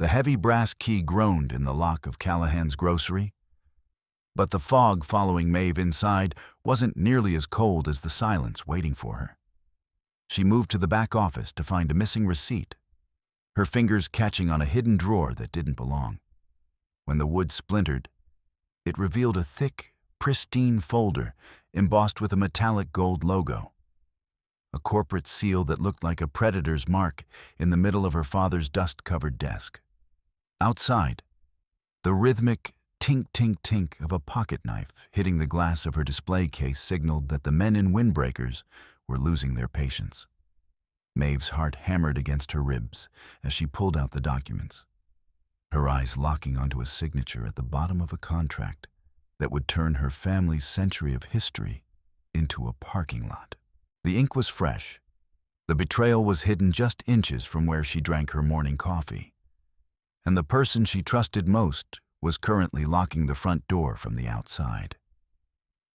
The heavy brass key groaned in the lock of Callahan's grocery, but the fog following Mave inside wasn't nearly as cold as the silence waiting for her. She moved to the back office to find a missing receipt, her fingers catching on a hidden drawer that didn't belong. When the wood splintered, it revealed a thick, pristine folder embossed with a metallic gold logo, a corporate seal that looked like a predator's mark in the middle of her father's dust-covered desk. Outside, the rhythmic tink-tink-tink of a pocket knife hitting the glass of her display case signaled that the men in windbreakers were losing their patience. Mave's heart hammered against her ribs as she pulled out the documents, her eyes locking onto a signature at the bottom of a contract that would turn her family's century of history into a parking lot. The ink was fresh. The betrayal was hidden just inches from where she drank her morning coffee. And the person she trusted most was currently locking the front door from the outside.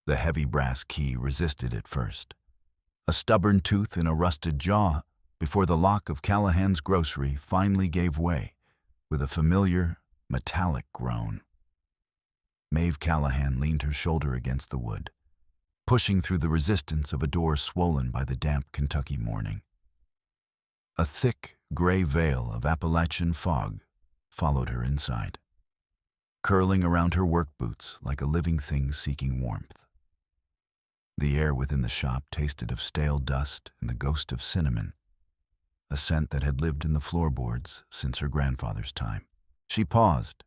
The heavy brass key resisted at first, a stubborn tooth in a rusted jaw, before the lock of Callahan's grocery finally gave way with a familiar, metallic groan. Mave Callahan leaned her shoulder against the wood, pushing through the resistance of a door swollen by the damp Kentucky morning. A thick, gray veil of Appalachian fog followed her inside, curling around her work boots like a living thing seeking warmth. The air within the shop tasted of stale dust and the ghost of cinnamon, a scent that had lived in the floorboards since her grandfather's time. She paused,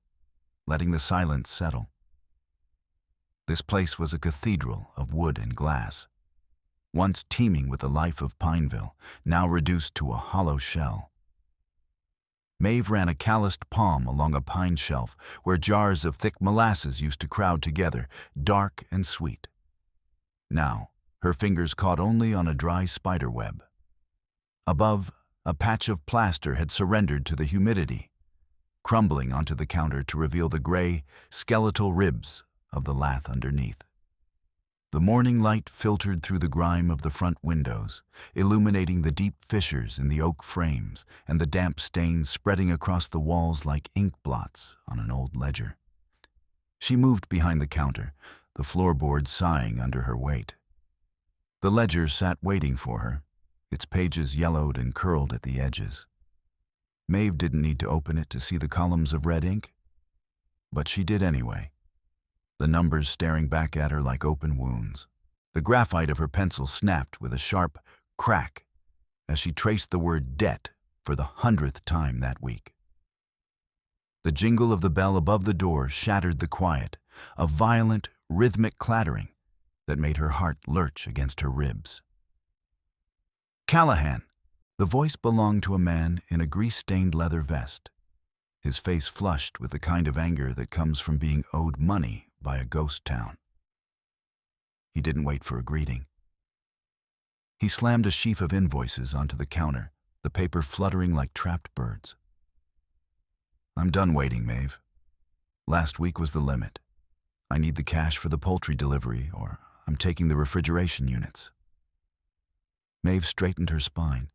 letting the silence settle. This place was a cathedral of wood and glass, once teeming with the life of Pineville, now reduced to a hollow shell. Mave ran a calloused palm along a pine shelf where jars of thick molasses used to crowd together, dark and sweet. Now, her fingers caught only on a dry spider web. Above, a patch of plaster had surrendered to the humidity, crumbling onto the counter to reveal the gray, skeletal ribs of the lath underneath. The morning light filtered through the grime of the front windows, illuminating the deep fissures in the oak frames and the damp stains spreading across the walls like ink blots on an old ledger. She moved behind the counter, the floorboards sighing under her weight. The ledger sat waiting for her, its pages yellowed and curled at the edges. Mave didn't need to open it to see the columns of red ink, but she did anyway, the numbers staring back at her like open wounds. The graphite of her pencil snapped with a sharp crack as she traced the word debt for the 100th time that week. The jingle of the bell above the door shattered the quiet, a violent, rhythmic clattering that made her heart lurch against her ribs. Callahan! The voice belonged to a man in a grease-stained leather vest, his face flushed with the kind of anger that comes from being owed money by a ghost town. He didn't wait for a greeting. He slammed a sheaf of invoices onto the counter, the paper fluttering like trapped birds. I'm done waiting, Mave. Last week was the limit. I need the cash for the poultry delivery, or I'm taking the refrigeration units. Mave straightened her spine,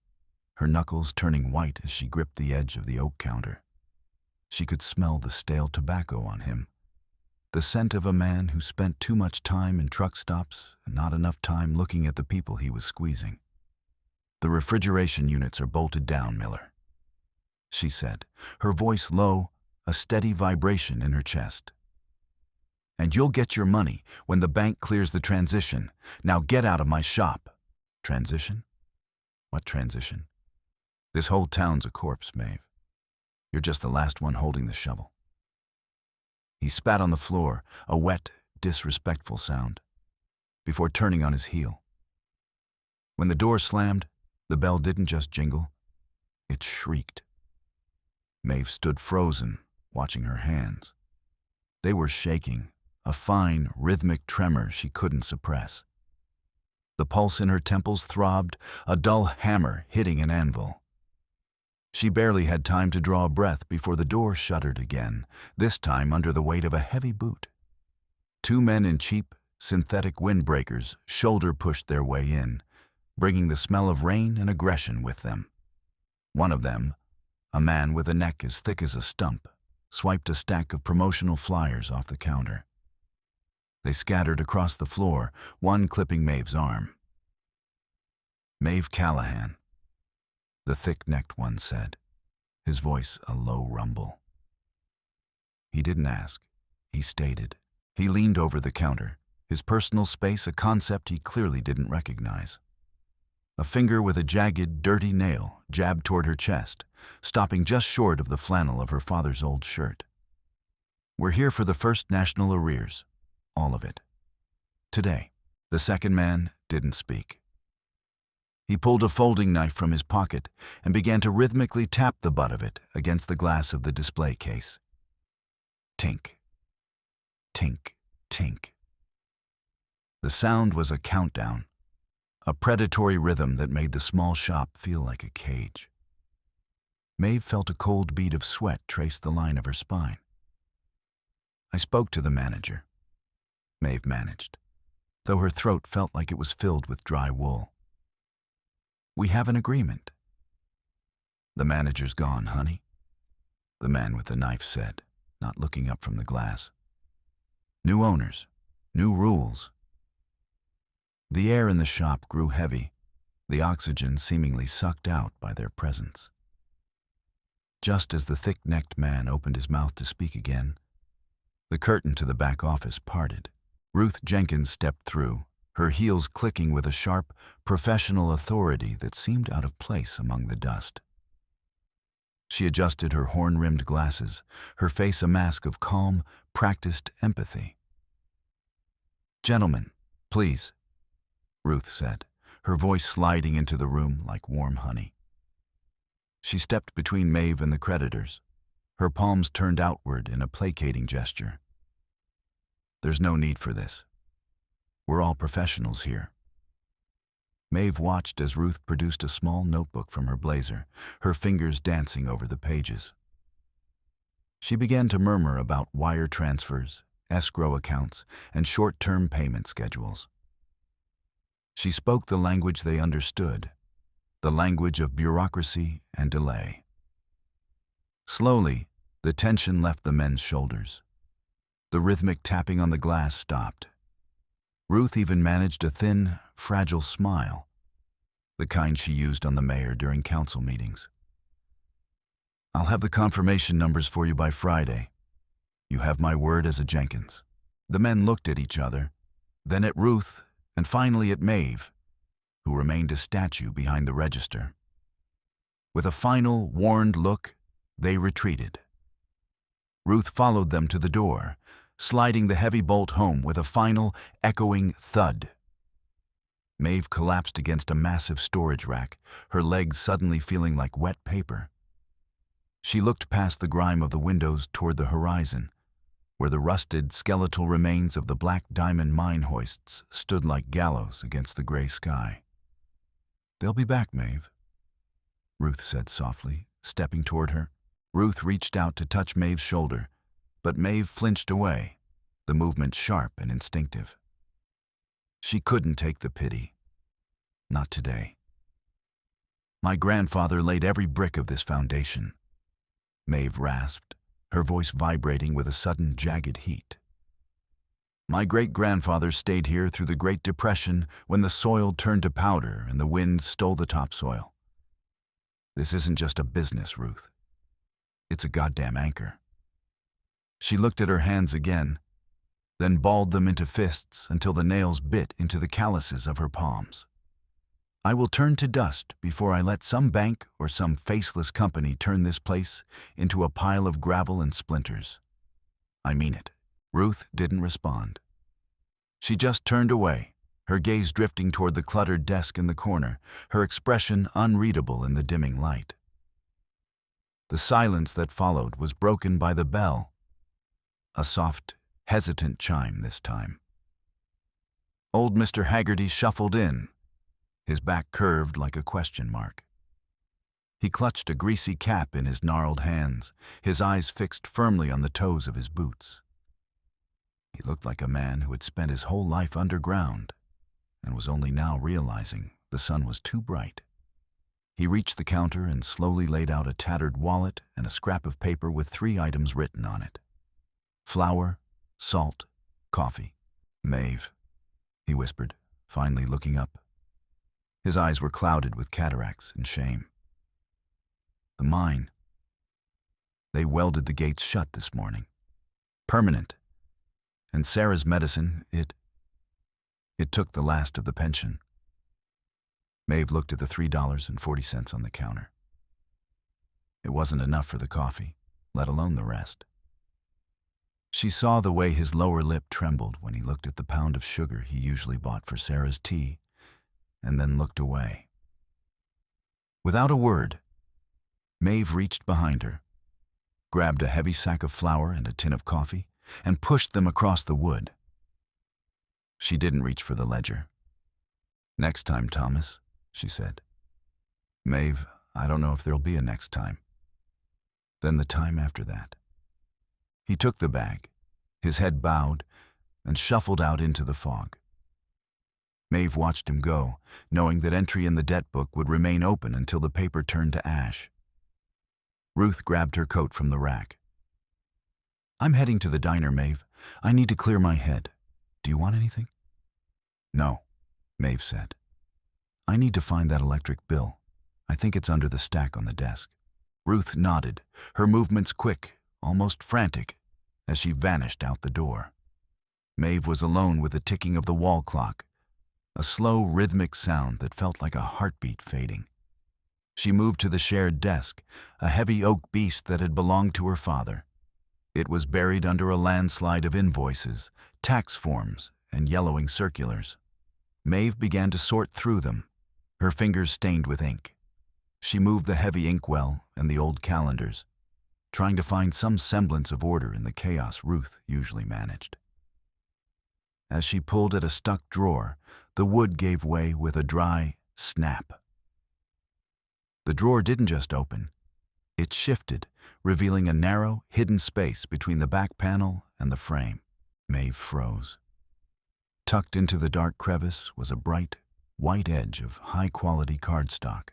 her knuckles turning white as she gripped the edge of the oak counter. She could smell the stale tobacco on him, the scent of a man who spent too much time in truck stops and not enough time looking at the people he was squeezing. The refrigeration units are bolted down, Miller, she said, her voice low, a steady vibration in her chest. And you'll get your money when the bank clears the transition. Now get out of my shop. Transition? What transition? This whole town's a corpse, Mave. You're just the last one holding the shovel. He spat on the floor, a wet, disrespectful sound, before turning on his heel. When the door slammed, the bell didn't just jingle, it shrieked. Mave stood frozen, watching her hands. They were shaking, a fine, rhythmic tremor she couldn't suppress. The pulse in her temples throbbed, a dull hammer hitting an anvil. She barely had time to draw a breath before the door shuddered again, this time under the weight of a heavy boot. Two men in cheap, synthetic windbreakers shoulder-pushed their way in, bringing the smell of rain and aggression with them. One of them, A man with a neck as thick as a stump swiped a stack of promotional flyers off the counter. They scattered across the floor, one clipping Mave's arm. "Mave Callahan," the thick-necked one said, his voice a low rumble. He didn't ask. He stated. He leaned over the counter, his personal space a concept he clearly didn't recognize. A finger with a jagged, dirty nail jabbed toward her chest, stopping just short of the flannel of her father's old shirt. "We're here for the First National arrears. All of it. Today." The second man didn't speak. He pulled a folding knife from his pocket and began to rhythmically tap the butt of it against the glass of the display case. Tink. Tink. Tink. The sound was a countdown, a predatory rhythm that made the small shop feel like a cage. Mave felt a cold bead of sweat trace the line of her spine. "I spoke to the manager," Mave managed, though her throat felt like it was filled with dry wool. "We have an agreement." "The manager's gone, honey," the man with the knife said, not looking up from the glass. "New owners, new rules." The air in the shop grew heavy, the oxygen seemingly sucked out by their presence. Just as the thick-necked man opened his mouth to speak again, the curtain to the back office parted. Ruth Jenkins stepped through, her heels clicking with a sharp, professional authority that seemed out of place among the dust. She adjusted her horn-rimmed glasses, her face a mask of calm, practiced empathy. "Gentlemen, please," Ruth said, her voice sliding into the room like warm honey. She stepped between Mave and the creditors, her palms turned outward in a placating gesture. "There's no need for this. We're all professionals here." Mave watched as Ruth produced a small notebook from her blazer, her fingers dancing over the pages. She began to murmur about wire transfers, escrow accounts, and short-term payment schedules. She spoke the language they understood, the language of bureaucracy and delay. Slowly, the tension left the men's shoulders. The rhythmic tapping on the glass stopped. Ruth even managed a thin, fragile smile, the kind she used on the mayor during council meetings. "I'll have the confirmation numbers for you by Friday. You have my word as a Jenkins." The men looked at each other, then at Ruth, and finally at Mave, who remained a statue behind the register. With a final, warned look, they retreated. Ruth followed them to the door, sliding the heavy bolt home with a final, echoing thud. Mave collapsed against a massive storage rack, her legs suddenly feeling like wet paper. She looked past the grime of the windows toward the horizon, where the rusted, skeletal remains of the Black Diamond mine hoists stood like gallows against the gray sky. "They'll be back, Mave," Ruth said softly, stepping toward her. Ruth reached out to touch Mave's shoulder, but Mave flinched away, the movement sharp and instinctive. She couldn't take the pity. Not today. "My grandfather laid every brick of this foundation," Mave rasped, her voice vibrating with a sudden jagged heat. "My great-grandfather stayed here through the Great Depression when the soil turned to powder and the wind stole the topsoil. This isn't just a business, Ruth. It's a goddamn anchor." She looked at her hands again, then balled them into fists until the nails bit into the calluses of her palms. "I will turn to dust before I let some bank or some faceless company turn this place into a pile of gravel and splinters. I mean it." Ruth didn't respond. She just turned away, her gaze drifting toward the cluttered desk in the corner, her expression unreadable in the dimming light. The silence that followed was broken by the bell, a soft, hesitant chime this time. Old Mr. Haggerty shuffled in, his back curved like a question mark. He clutched a greasy cap in his gnarled hands, his eyes fixed firmly on the toes of his boots. He looked like a man who had spent his whole life underground and was only now realizing the sun was too bright. He reached the counter and slowly laid out a tattered wallet and a scrap of paper with 3 items written on it. Flour, salt, coffee. Mave, he whispered, finally looking up. His eyes were clouded with cataracts and shame. The mine. They welded the gates shut this morning. Permanent. And Sarah's medicine, it took the last of the pension. Mave looked at the $3.40 on the counter. It wasn't enough for the coffee, let alone the rest. She saw the way his lower lip trembled when he looked at the pound of sugar he usually bought for Sarah's tea, and then looked away. Without a word, Mave reached behind her, grabbed a heavy sack of flour and a tin of coffee, and pushed them across the wood. She didn't reach for the ledger. "Next time, Thomas," she said. "Mave, I don't know if there'll be a next time." Then the time after that. He took the bag, his head bowed, and shuffled out into the fog. Mave watched him go, knowing that entry in the debt book would remain open until the paper turned to ash. Ruth grabbed her coat from the rack. "I'm heading to the diner, Mave. I need to clear my head. Do you want anything?" "No," Mave said. "I need to find that electric bill. I think it's under the stack on the desk." Ruth nodded, her movements quick, almost frantic, as she vanished out the door. Mave was alone with the ticking of the wall clock, a slow, rhythmic sound that felt like a heartbeat fading. She moved to the shared desk, a heavy oak beast that had belonged to her father. It was buried under a landslide of invoices, tax forms, and yellowing circulars. Mave began to sort through them, her fingers stained with ink. She moved the heavy inkwell and the old calendars, trying to find some semblance of order in the chaos Ruth usually managed. As she pulled at a stuck drawer, the wood gave way with a dry snap. The drawer didn't just open. It shifted, revealing a narrow, hidden space between the back panel and the frame. Mave froze. Tucked into the dark crevice was a bright, white edge of high-quality cardstock.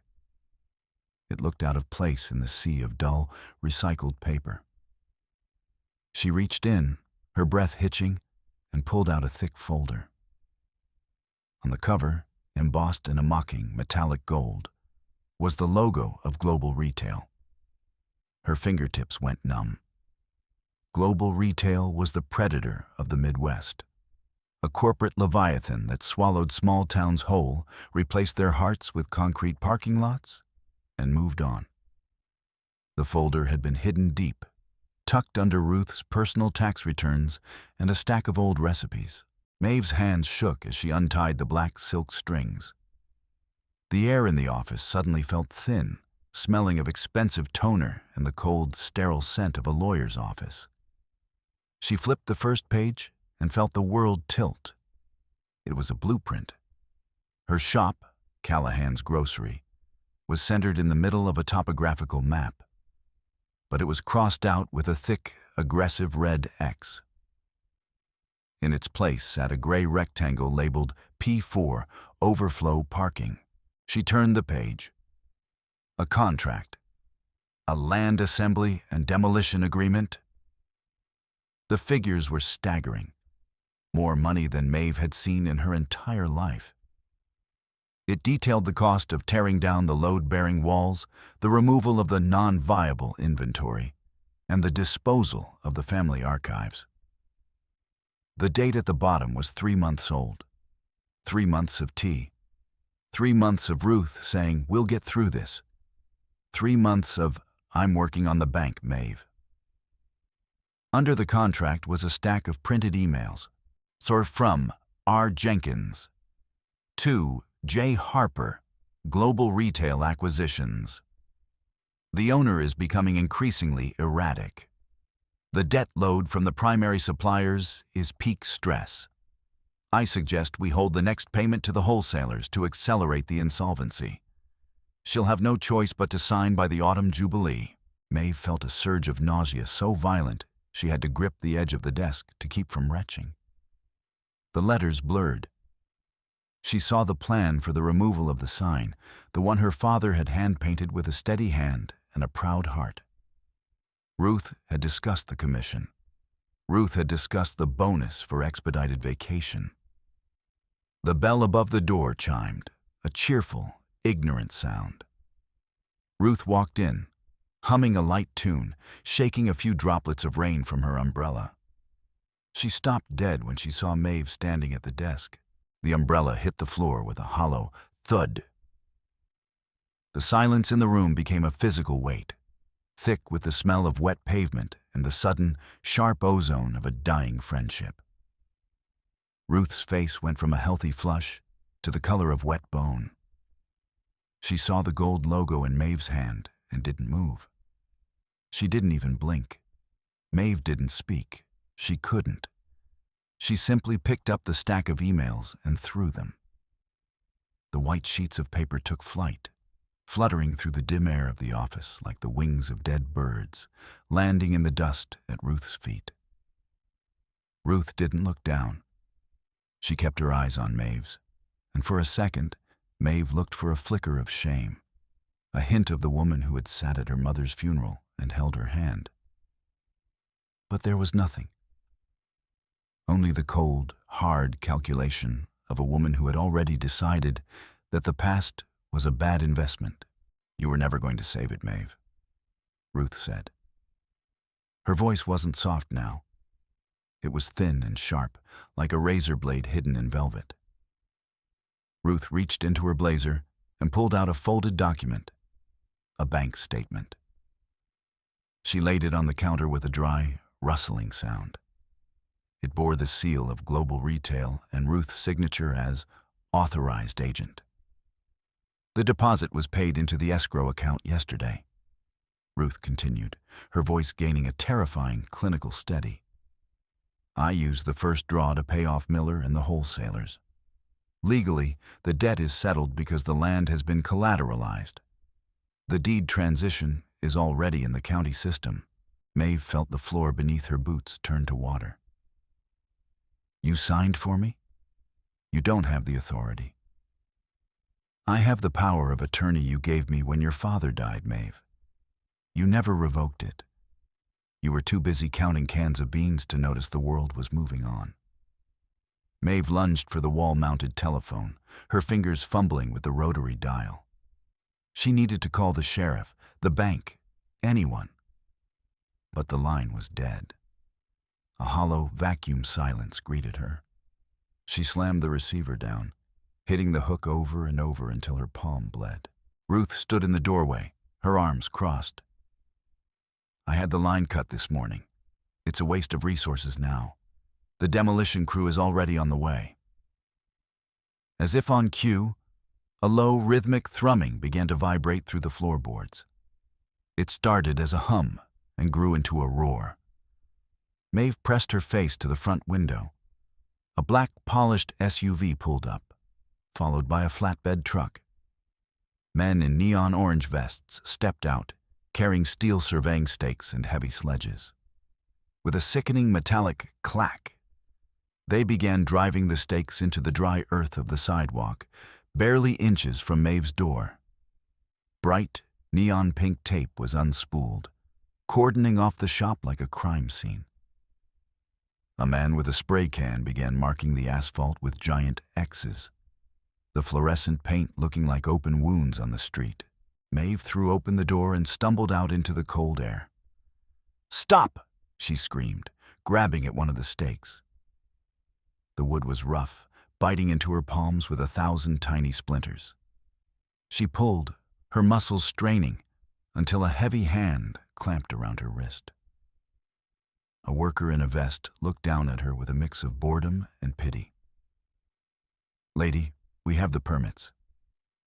It looked out of place in the sea of dull, recycled paper. She reached in, her breath hitching, and pulled out a thick folder. On the cover, embossed in a mocking metallic gold, was the logo of Global Retail. Her fingertips went numb. Global Retail was the predator of the Midwest. A corporate leviathan that swallowed small towns whole, replaced their hearts with concrete parking lots, and moved on. The folder had been hidden deep, tucked under Ruth's personal tax returns and a stack of old recipes. Maeve's hands shook as she untied the black silk strings. The air in the office suddenly felt thin, smelling of expensive toner and the cold, sterile scent of a lawyer's office. She flipped the first page and felt the world tilt. It was a blueprint. Her shop, Callahan's Grocery, was centered in the middle of a topographical map, but it was crossed out with a thick, aggressive red X. In its place sat a gray rectangle labeled P4, Overflow Parking. She turned the page. A contract. A land assembly and demolition agreement. The figures were staggering. More money than Mave had seen in her entire life. It detailed the cost of tearing down the load-bearing walls, the removal of the non-viable inventory, and the disposal of the family archives. The date at the bottom was 3 months old. 3 months of tea. 3 months of Ruth saying, "We'll get through this." 3 months of, "I'm working on the bank, Mave." Under the contract was a stack of printed emails. From R. Jenkins to J. Harper, Global Retail Acquisitions. The owner is becoming increasingly erratic. The debt load from the primary suppliers is peak stress. I suggest we hold the next payment to the wholesalers to accelerate the insolvency. She'll have no choice but to sign by the autumn jubilee. Mave felt a surge of nausea so violent she had to grip the edge of the desk to keep from retching. The letters blurred. She saw the plan for the removal of the sign, the one her father had hand-painted with a steady hand and a proud heart. Ruth had discussed the commission. Ruth had discussed the bonus for expedited vacation. The bell above the door chimed, a cheerful, ignorant sound. Ruth walked in, humming a light tune, shaking a few droplets of rain from her umbrella. She stopped dead when she saw Mave standing at the desk. The umbrella hit the floor with a hollow thud. The silence in the room became a physical weight, thick with the smell of wet pavement and the sudden, sharp ozone of a dying friendship. Ruth's face went from a healthy flush to the color of wet bone. She saw the gold logo in Mave's hand and didn't move. She didn't even blink. Mave didn't speak. She couldn't. She simply picked up the stack of emails and threw them. The white sheets of paper took flight, fluttering through the dim air of the office like the wings of dead birds, landing in the dust at Ruth's feet. Ruth didn't look down. She kept her eyes on Mave's, and for a second, Mave looked for a flicker of shame, a hint of the woman who had sat at her mother's funeral and held her hand. But there was nothing. Only the cold, hard calculation of a woman who had already decided that the past was a bad investment. "You were never going to save it, Mave," Ruth said. Her voice wasn't soft now. It was thin and sharp, like a razor blade hidden in velvet. Ruth reached into her blazer and pulled out a folded document, a bank statement. She laid it on the counter with a dry, rustling sound. It bore the seal of Global Retail and Ruth's signature as authorized agent. The deposit was paid into the escrow account yesterday, Ruth continued, her voice gaining a terrifying clinical steady. I used the first draw to pay off Miller and the wholesalers. Legally, the debt is settled because the land has been collateralized. The deed transition is already in the county system. Mave felt the floor beneath her boots turn to water. You signed for me? You don't have the authority. I have the power of attorney you gave me when your father died, Mave. You never revoked it. You were too busy counting cans of beans to notice the world was moving on. Mave lunged for the wall-mounted telephone, her fingers fumbling with the rotary dial. She needed to call the sheriff, the bank, anyone. But the line was dead. A hollow vacuum silence greeted her. She slammed the receiver down, hitting the hook over and over until her palm bled. Ruth stood in the doorway, her arms crossed. I had the line cut this morning. It's a waste of resources now. The demolition crew is already on the way. As if on cue, a low, rhythmic thrumming began to vibrate through the floorboards. It started as a hum and grew into a roar. Mave pressed her face to the front window. A black, polished SUV pulled up, followed by a flatbed truck. Men in neon orange vests stepped out, carrying steel surveying stakes and heavy sledges. With a sickening metallic clack, they began driving the stakes into the dry earth of the sidewalk, barely inches from Mave's door. Bright, neon-pink tape was unspooled, cordoning off the shop like a crime scene. A man with a spray can began marking the asphalt with giant X's, the fluorescent paint looking like open wounds on the street. Mave threw open the door and stumbled out into the cold air. "Stop!" she screamed, grabbing at one of the stakes. The wood was rough, biting into her palms with 1,000 tiny splinters. She pulled, her muscles straining, until a heavy hand clamped around her wrist. A worker in a vest looked down at her with a mix of boredom and pity. "Lady, we have the permits.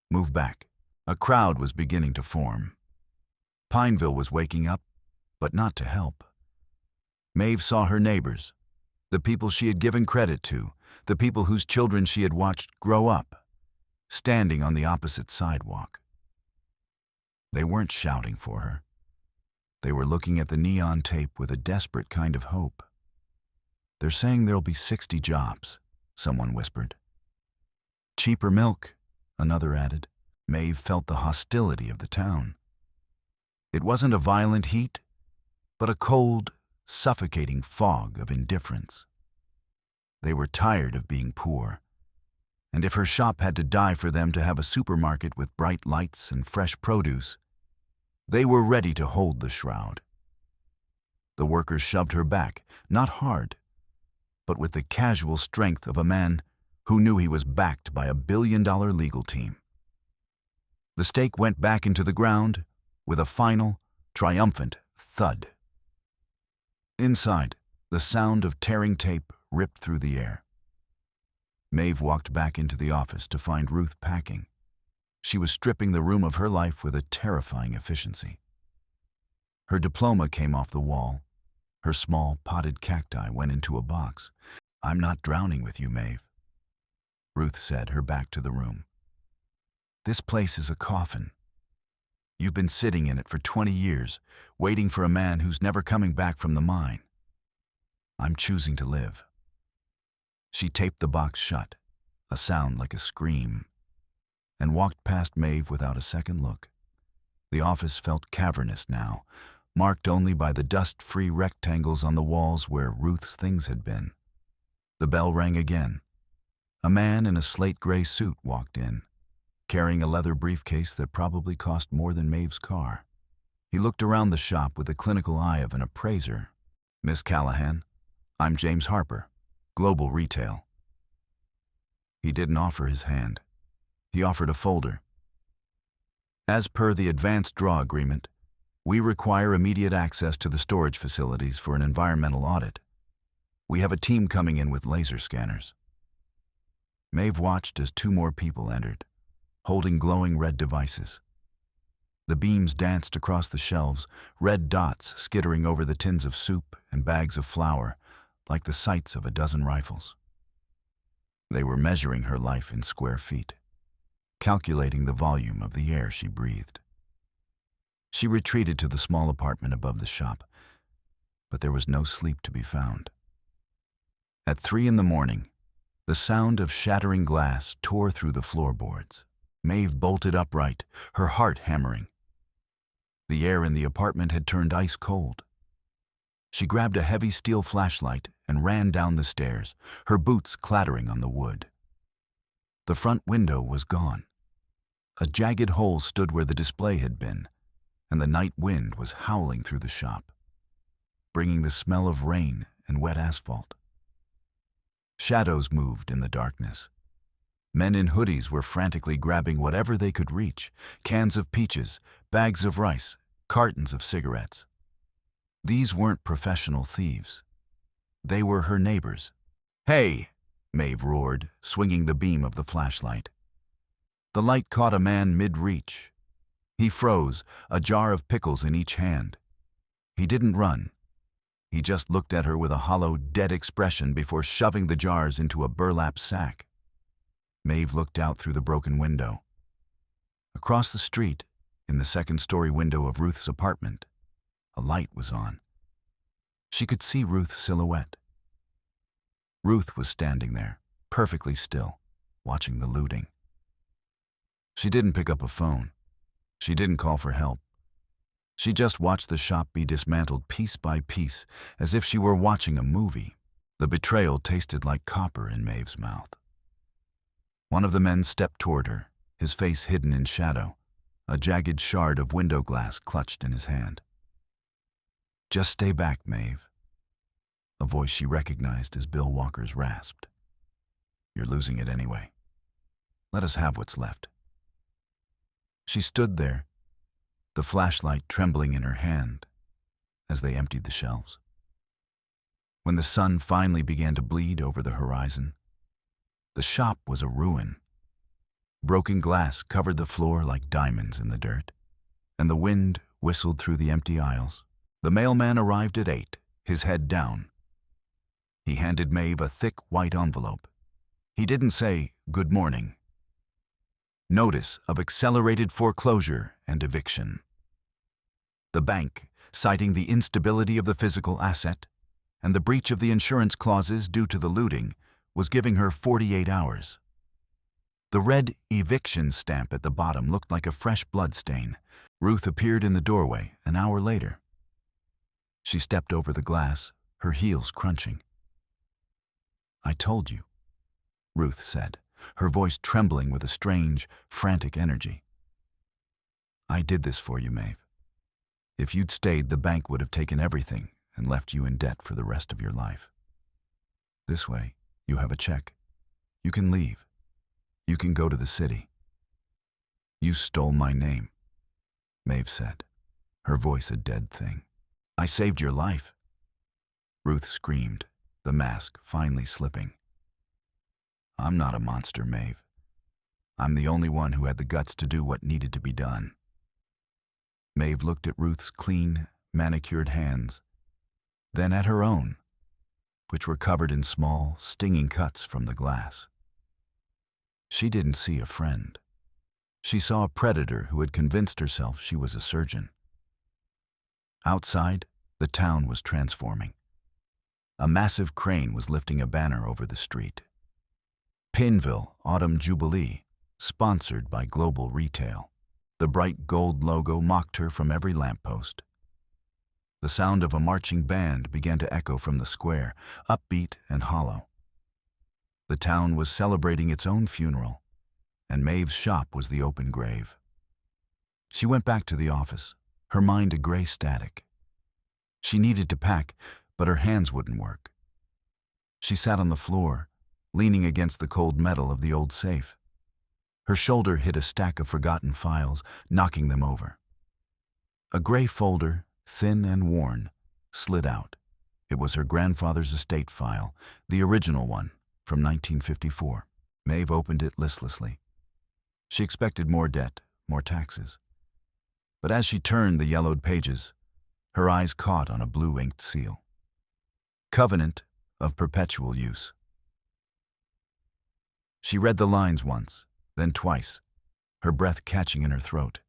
Move back." A crowd was beginning to form. Pineville was waking up, but not to help. Mave saw her neighbors, the people she had given credit to, the people whose children she had watched grow up, standing on the opposite sidewalk. They weren't shouting for her. They were looking at the neon tape with a desperate kind of hope. "They're saying there'll be 60 jobs," someone whispered. Cheaper milk, another added. Mave felt the hostility of the town. It wasn't a violent heat, but a cold, suffocating fog of indifference. They were tired of being poor, and if her shop had to die for them to have a supermarket with bright lights and fresh produce, they were ready to hold the shroud. The workers shoved her back, not hard, but with the casual strength of a man who knew he was backed by $1 billion legal team. The stake went back into the ground with a final, triumphant thud. Inside, the sound of tearing tape ripped through the air. Mave walked back into the office to find Ruth packing. She was stripping the room of her life with a terrifying efficiency. Her diploma came off the wall. Her small, potted cacti went into a box. "I'm not drowning with you, Mave," Ruth said, her back to the room. "This place is a coffin. You've been sitting in it for 20 years, waiting for a man who's never coming back from the mine. I'm choosing to live." She taped the box shut, a sound like a scream, and walked past Mave without a second look. The office felt cavernous now, marked only by the dust-free rectangles on the walls where Ruth's things had been. The bell rang again. A man in a slate-gray suit walked in, carrying a leather briefcase that probably cost more than Mave's car. He looked around the shop with the clinical eye of an appraiser. "Miss Callahan, I'm James Harper, Global Retail." He didn't offer his hand. He offered a folder. "As per the advanced draw agreement, we require immediate access to the storage facilities for an environmental audit. We have a team coming in with laser scanners." Mave watched as 2 more people entered, holding glowing red devices. The beams danced across the shelves, red dots skittering over the tins of soup and bags of flour, like the sights of a dozen rifles. They were measuring her life in square feet, calculating the volume of the air she breathed. She retreated to the small apartment above the shop, but there was no sleep to be found. At 3 a.m, the sound of shattering glass tore through the floorboards. Mave bolted upright, her heart hammering. The air in the apartment had turned ice cold. She grabbed a heavy steel flashlight and ran down the stairs, her boots clattering on the wood. The front window was gone. A jagged hole stood where the display had been, and the night wind was howling through the shop, bringing the smell of rain and wet asphalt. Shadows moved in the darkness. Men in hoodies were frantically grabbing whatever they could reach: cans of peaches, bags of rice, cartons of cigarettes. These weren't professional thieves. They were her neighbors. "Hey!" Mave roared, swinging the beam of the flashlight. The light caught a man mid-reach. He froze, a jar of pickles in each hand. He didn't run. He just looked at her with a hollow, dead expression before shoving the jars into a burlap sack. Mave looked out through the broken window. Across the street, in the second-story window of Ruth's apartment, a light was on. She could see Ruth's silhouette. Ruth was standing there, perfectly still, watching the looting. She didn't pick up a phone. She didn't call for help. She just watched the shop be dismantled piece by piece, as if she were watching a movie. The betrayal tasted like copper in Mave's mouth. One of the men stepped toward her, his face hidden in shadow, a jagged shard of window glass clutched in his hand. "Just stay back, Mave," a voice she recognized as Bill Walker's rasped. "You're losing it anyway. Let us have what's left." She stood there, the flashlight trembling in her hand as they emptied the shelves. When the sun finally began to bleed over the horizon, the shop was a ruin. Broken glass covered the floor like diamonds in the dirt, and the wind whistled through the empty aisles. The mailman arrived at 8, his head down. He handed Mave a thick white envelope. He didn't say, "Good morning." Notice of accelerated foreclosure and eviction. The bank, citing the instability of the physical asset and the breach of the insurance clauses due to the looting, was giving her 48 hours. The red eviction stamp at the bottom looked like a fresh blood stain. Ruth appeared in the doorway an hour later. She stepped over the glass, her heels crunching. "I told you," Ruth said, her voice trembling with a strange, frantic energy. "I did this for you, Mave. If you'd stayed, the bank would have taken everything and left you in debt for the rest of your life. This way, you have a check. You can leave. You can go to the city." "You stole my name," Mave said, her voice a dead thing. "I saved your life," Ruth screamed, the mask finally slipping. "I'm not a monster, Mave. I'm the only one who had the guts to do what needed to be done." Mave looked at Ruth's clean, manicured hands, then at her own, which were covered in small, stinging cuts from the glass. She didn't see a friend. She saw a predator who had convinced herself she was a surgeon. Outside, the town was transforming. A massive crane was lifting a banner over the street. Pineville Autumn Jubilee, sponsored by Global Retail. The bright gold logo mocked her from every lamppost. The sound of a marching band began to echo from the square, upbeat and hollow. The town was celebrating its own funeral, and Mave's shop was the open grave. She went back to the office, her mind a gray static. She needed to pack, but her hands wouldn't work. She sat on the floor, leaning against the cold metal of the old safe. Her shoulder hit a stack of forgotten files, knocking them over. A gray folder, thin and worn, slid out. It was her grandfather's estate file, the original one, from 1954. Mave opened it listlessly. She expected more debt, more taxes. But as she turned the yellowed pages, her eyes caught on a blue-inked seal. Covenant of perpetual use. She read the lines once, then twice, her breath catching in her throat.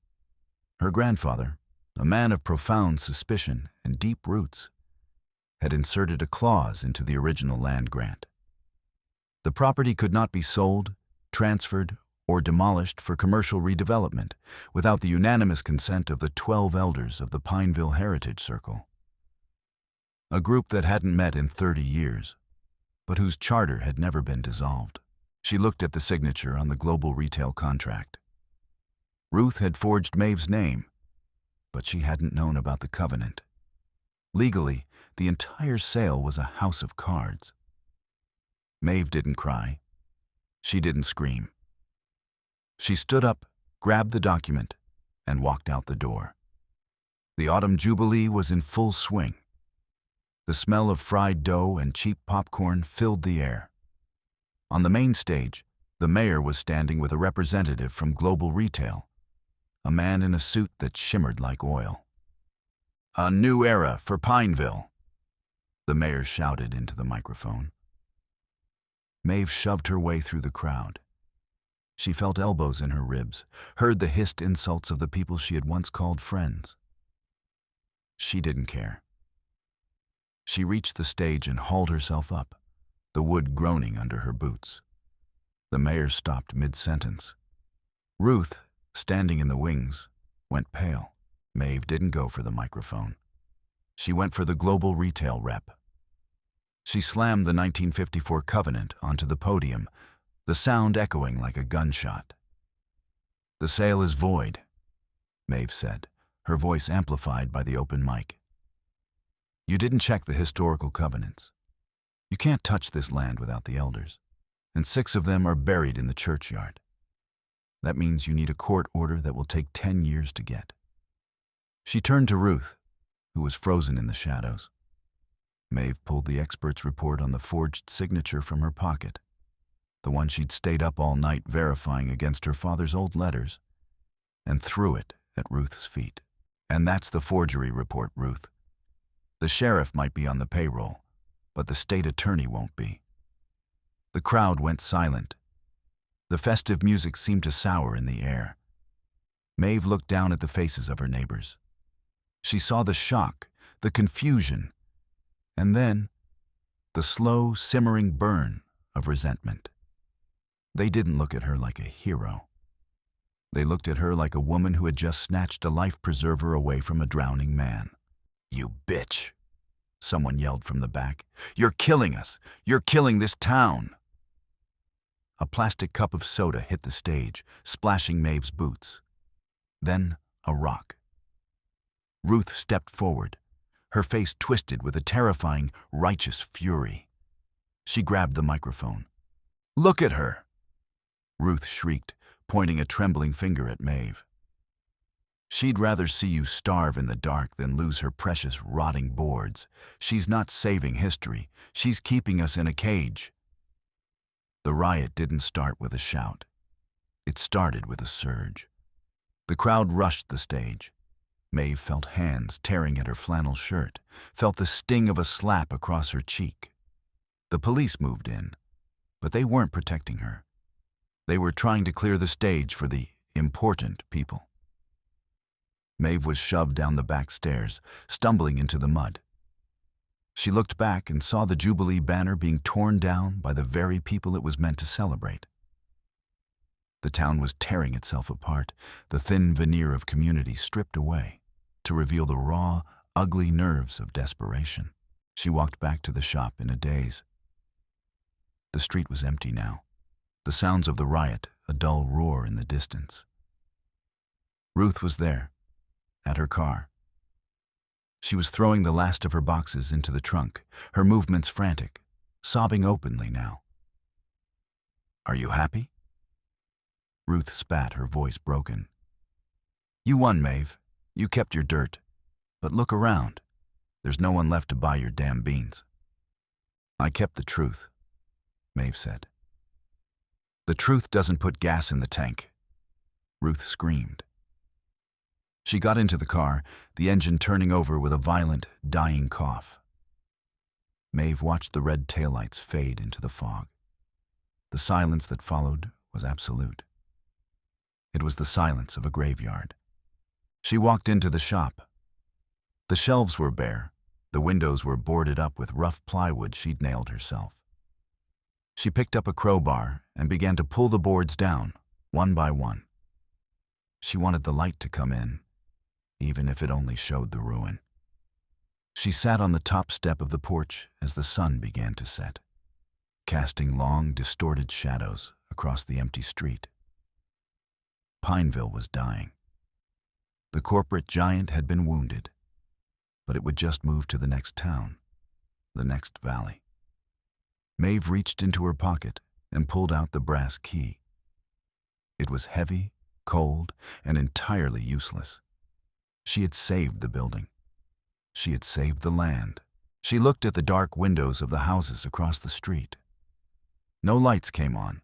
Her grandfather, a man of profound suspicion and deep roots, had inserted a clause into the original land grant. The property could not be sold, transferred, or demolished for commercial redevelopment without the unanimous consent of the 12 elders of the Pineville Heritage Circle. A group that hadn't met in 30 years, but whose charter had never been dissolved. She looked at the signature on the Global Retail contract. Ruth had forged Mave's name, but she hadn't known about the covenant. Legally, the entire sale was a house of cards. Mave didn't cry. She didn't scream. She stood up, grabbed the document, and walked out the door. The Autumn Jubilee was in full swing. The smell of fried dough and cheap popcorn filled the air. On the main stage, the mayor was standing with a representative from Global Retail, a man in a suit that shimmered like oil. "A new era for Pineville," the mayor shouted into the microphone. Mave shoved her way through the crowd. She felt elbows in her ribs, heard the hissed insults of the people she had once called friends. She didn't care. She reached the stage and hauled herself up, the wood groaning under her boots. The mayor stopped mid-sentence. Ruth, standing in the wings, went pale. Mave didn't go for the microphone. She went for the Global Retail rep. She slammed the 1954 covenant onto the podium, the sound echoing like a gunshot. "The sale is void," Mave said, her voice amplified by the open mic. "You didn't check the historical covenants. You can't touch this land without the elders, and 6 of them are buried in the churchyard. That means you need a court order that will take 10 years to get." She turned to Ruth, who was frozen in the shadows. Mave pulled the expert's report on the forged signature from her pocket, the one she'd stayed up all night verifying against her father's old letters, and threw it at Ruth's feet. "And that's the forgery report, Ruth. The sheriff might be on the payroll, but the state attorney won't be." The crowd went silent. The festive music seemed to sour in the air. Mave looked down at the faces of her neighbors. She saw the shock, the confusion, and then the slow, simmering burn of resentment. They didn't look at her like a hero. They looked at her like a woman who had just snatched a life preserver away from a drowning man. "You bitch," someone yelled from the back. "You're killing us. You're killing this town." A plastic cup of soda hit the stage, splashing Maeve's boots. Then a rock. Ruth stepped forward, her face twisted with a terrifying, righteous fury. She grabbed the microphone. "Look at her!" Ruth shrieked, pointing a trembling finger at Maeve. "She'd rather see you starve in the dark than lose her precious rotting boards. She's not saving history. She's keeping us in a cage." The riot didn't start with a shout. It started with a surge. The crowd rushed the stage. Maeve felt hands tearing at her flannel shirt, felt the sting of a slap across her cheek. The police moved in, but they weren't protecting her. They were trying to clear the stage for the important people. Maeve was shoved down the back stairs, stumbling into the mud. She looked back and saw the Jubilee banner being torn down by the very people it was meant to celebrate. The town was tearing itself apart, the thin veneer of community stripped away, to reveal the raw, ugly nerves of desperation. She walked back to the shop in a daze. The street was empty now, the sounds of the riot a dull roar in the distance. Ruth was there, at her car. She was throwing the last of her boxes into the trunk, her movements frantic, sobbing openly now. "Are you happy?" Ruth spat, her voice broken. "You won, Maeve. You kept your dirt. But look around. There's no one left to buy your damn beans." "I kept the truth," Maeve said. "The truth doesn't put gas in the tank," Ruth screamed. She got into the car, the engine turning over with a violent, dying cough. Maeve watched the red taillights fade into the fog. The silence that followed was absolute. It was the silence of a graveyard. She walked into the shop. The shelves were bare. The windows were boarded up with rough plywood she'd nailed herself. She picked up a crowbar and began to pull the boards down, one by one. She wanted the light to come in, even if it only showed the ruin. She sat on the top step of the porch as the sun began to set, casting long, distorted shadows across the empty street. Pineville was dying. The corporate giant had been wounded, but it would just move to the next town, the next valley. Maeve reached into her pocket and pulled out the brass key. It was heavy, cold, and entirely useless. She had saved the building. She had saved the land. She looked at the dark windows of the houses across the street. No lights came on.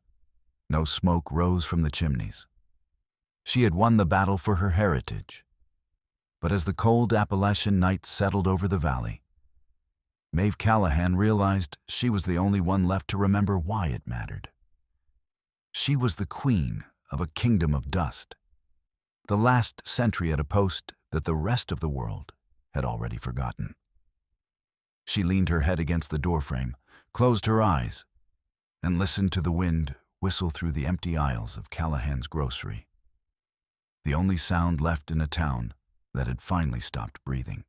No smoke rose from the chimneys. She had won the battle for her heritage. But as the cold Appalachian night settled over the valley, Mave Callahan realized she was the only one left to remember why it mattered. She was the queen of a kingdom of dust, the last sentry at a post that the rest of the world had already forgotten. She leaned her head against the doorframe, closed her eyes, and listened to the wind whistle through the empty aisles of Callahan's grocery, the only sound left in a town that had finally stopped breathing.